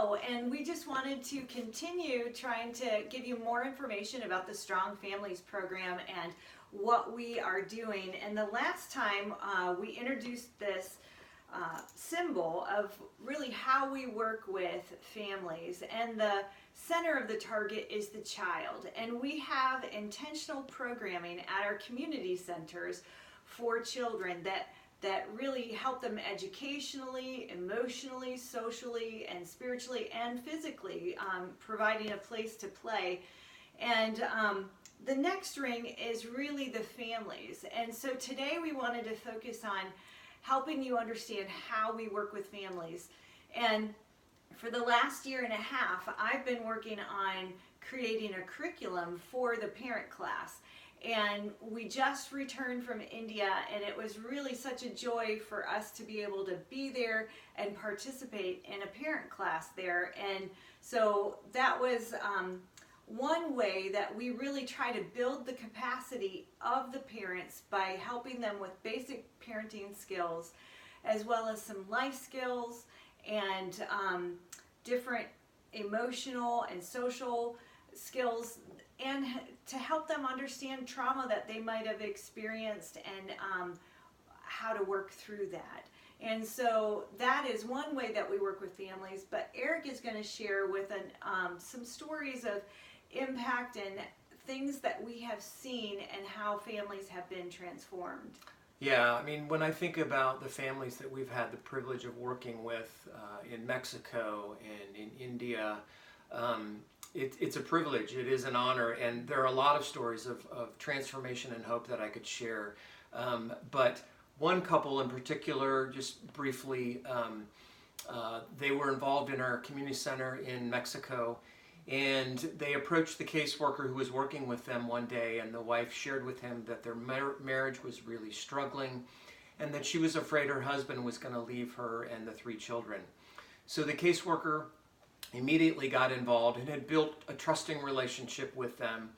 Hello, and we just wanted to continue trying to give you more information about the Strong Families program and what we are doing. And the last time we introduced this symbol of really how we work with families, and the center of the target is the child. And we have intentional programming at our community centers for children that really help them educationally, emotionally, socially, and spiritually, and physically, providing a place to play. And the next ring is really the families. And so today we wanted to focus on helping you understand how we work with families. And for the last year and a half, I've been working on creating a curriculum for the parent class. And we just returned from India, and it was really such a joy for us to be able to be there and participate in a parent class there. And so that was one way that we really try to build the capacity of the parents by helping them with basic parenting skills, as well as some life skills and different emotional and social skills, and to help them understand trauma that they might have experienced and how to work through that. And so that is one way that we work with families. But Eric is going to share with some stories of impact and things that we have seen and how families have been transformed. Yeah, I mean, when I think about the families that we've had the privilege of working with in Mexico and in India, it's a privilege, it is an honor, and there are a lot of stories of transformation and hope that I could share. But one couple in particular, just briefly, they were involved in our community center in Mexico, and they approached the caseworker who was working with them one day, and the wife shared with him that their marriage was really struggling and that she was afraid her husband was going to leave her and the 3 children. So the caseworker immediately got involved and had built a trusting relationship with them,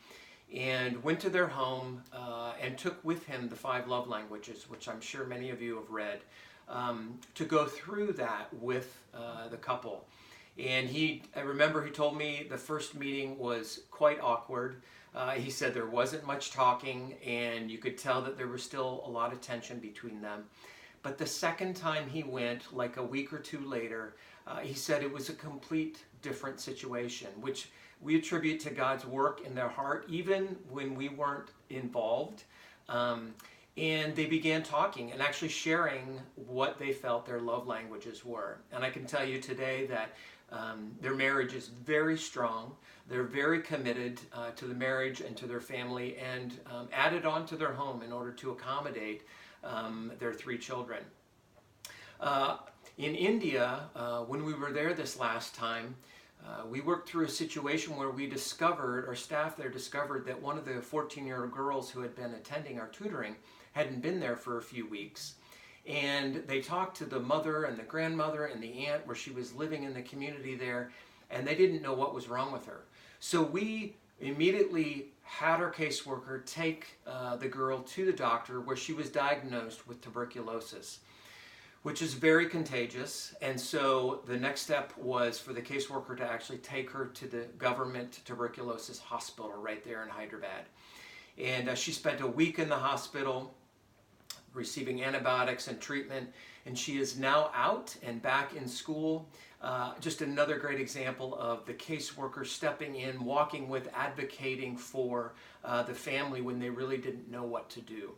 and went to their home and took with him the 5 love languages, which I'm sure many of you have read, to go through that with the couple. And I remember he told me the first meeting was quite awkward. He said there wasn't much talking, and you could tell that there was still a lot of tension between them. But the second time he went, like a week or 2 later, he said it was a complete different situation, which we attribute to God's work in their heart, even when we weren't involved. And they began talking and actually sharing what they felt their love languages were. And I can tell you today that their marriage is very strong. They're very committed to the marriage and to their family, and added on to their home in order to accommodate their 3 children. In India, when we were there this last time, we worked through a situation where we discovered, our staff there discovered, that one of the 14-year-old girls who had been attending our tutoring hadn't been there for a few weeks. And they talked to the mother and the grandmother and the aunt where she was living in the community there, and they didn't know what was wrong with her. So we immediately had our caseworker take the girl to the doctor, where she was diagnosed with tuberculosis, which is very contagious. And so the next step was for the caseworker to actually take her to the government tuberculosis hospital right there in Hyderabad. And she spent a week in the hospital receiving antibiotics and treatment, and she is now out and back in school. Just another great example of the caseworker stepping in, walking with, advocating for the family when they really didn't know what to do.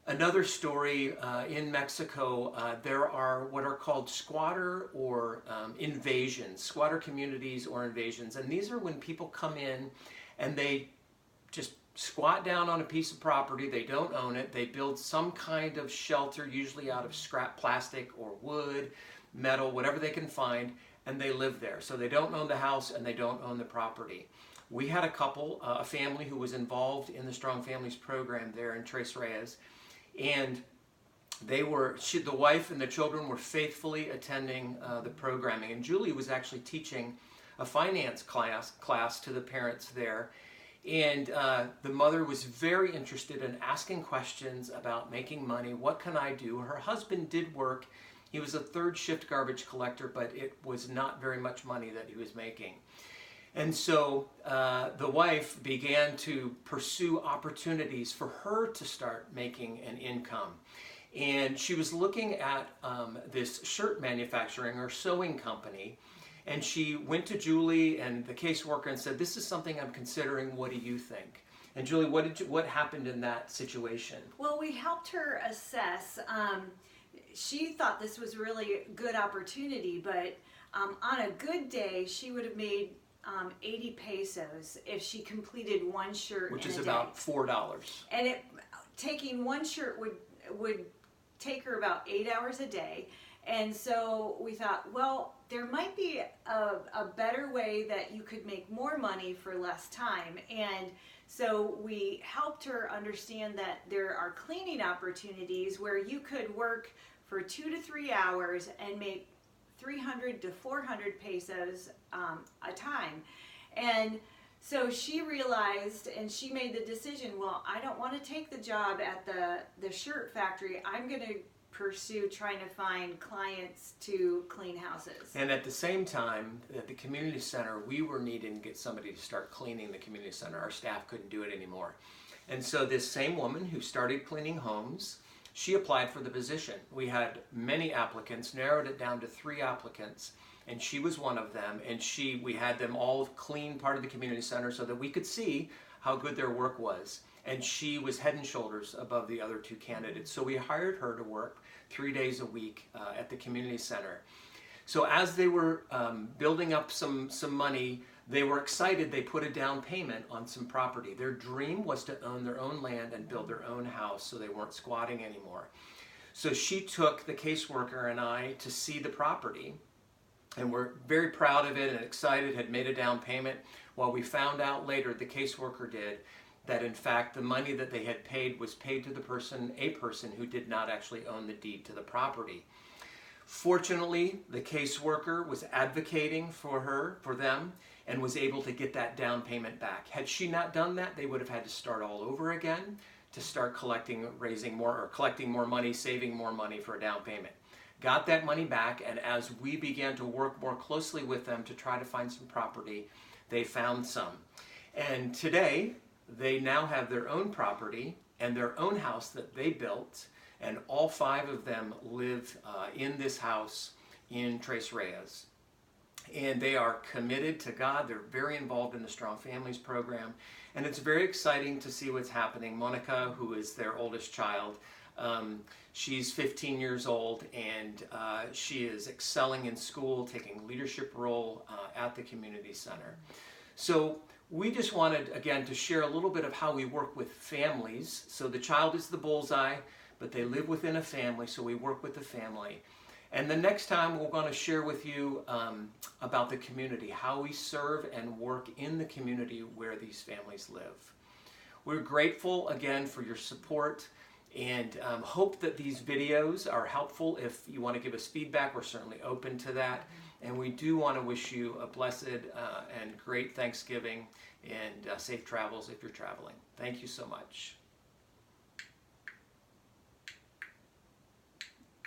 Another story in Mexico, there are what are called squatter or invasions, squatter communities or invasions. And these are when people come in and they just squat down on a piece of property. They don't own it. They build some kind of shelter, usually out of scrap plastic or wood, metal, whatever they can find, and they live there. So they don't own the house and they don't own the property. We had a couple, a family who was involved in the Strong Families program there in Tres Reyes, and the wife and the children were faithfully attending the programming. And Julie was actually teaching a finance class to the parents there. And the mother was very interested in asking questions about making money. What can I do? Her husband did work He was a third shift garbage collector, but it was not very much money that he was making. And so the wife began to pursue opportunities for her to start making an income. And she was looking at this shirt manufacturing or sewing company. And she went to Julie and the caseworker and said, "This is something I'm considering. What do you think?" And Julie, what happened in that situation? Well, we helped her assess. She thought this was really a good opportunity, but on a good day, she would have made 80 pesos if she completed one shirt, which in is a about day. $4. And taking one shirt would take her about 8 hours a day. And so we thought, well, there might be a better way that you could make more money for less time. And so we helped her understand that there are cleaning opportunities where you could work for 2 to 3 hours and make 300 to 400 pesos a time. And so she realized, and she made the decision, well, I don't want to take the job at the shirt factory. I'm going to pursue trying to find clients to clean houses. And at the same time, at the community center, we were needing to get somebody to start cleaning the community center. Our staff couldn't do it anymore. And so this same woman who started cleaning homes, she applied for the position. We had many applicants, narrowed it down to 3 applicants, and she was one of them. And we had them all clean part of the community center so that we could see how good their work was. And she was head and shoulders above the other 2 candidates. So we hired her to work 3 days a week at the community center. So as they were building up some money, they were excited. They put a down payment on some property. Their dream was to own their own land and build their own house so they weren't squatting anymore. So she took the caseworker and I to see the property, and we're very proud of it and excited, had made a down payment. Well, we found out later, the caseworker did, that in fact the money that they had paid was paid to a person who did not actually own the deed to the property. Fortunately, the caseworker was advocating for them and was able to get that down payment back. Had she not done that, they would have had to start all over again to start collecting more money, saving more money for a down payment. Got that money back, and as we began to work more closely with them to try to find some property, they found some. And today, they now have their own property and their own house that they built, and all 5 of them live in this house in Tres Reyes. And they are committed to God. They're very involved in the Strong Families program, and it's very exciting to see what's happening. Monica, who is their oldest child, she's 15 years old, and she is excelling in school, taking leadership role at the community center. So we just wanted, again, to share a little bit of how we work with families. So the child is the bullseye, but they live within a family, so we work with the family. And the next time we're going to share with you about the community, how we serve and work in the community where these families live. We're grateful, again, for your support, and hope that these videos are helpful. If you want to give us feedback, we're certainly open to that. And we do want to wish you a blessed and great Thanksgiving and safe travels if you're traveling. Thank you so much.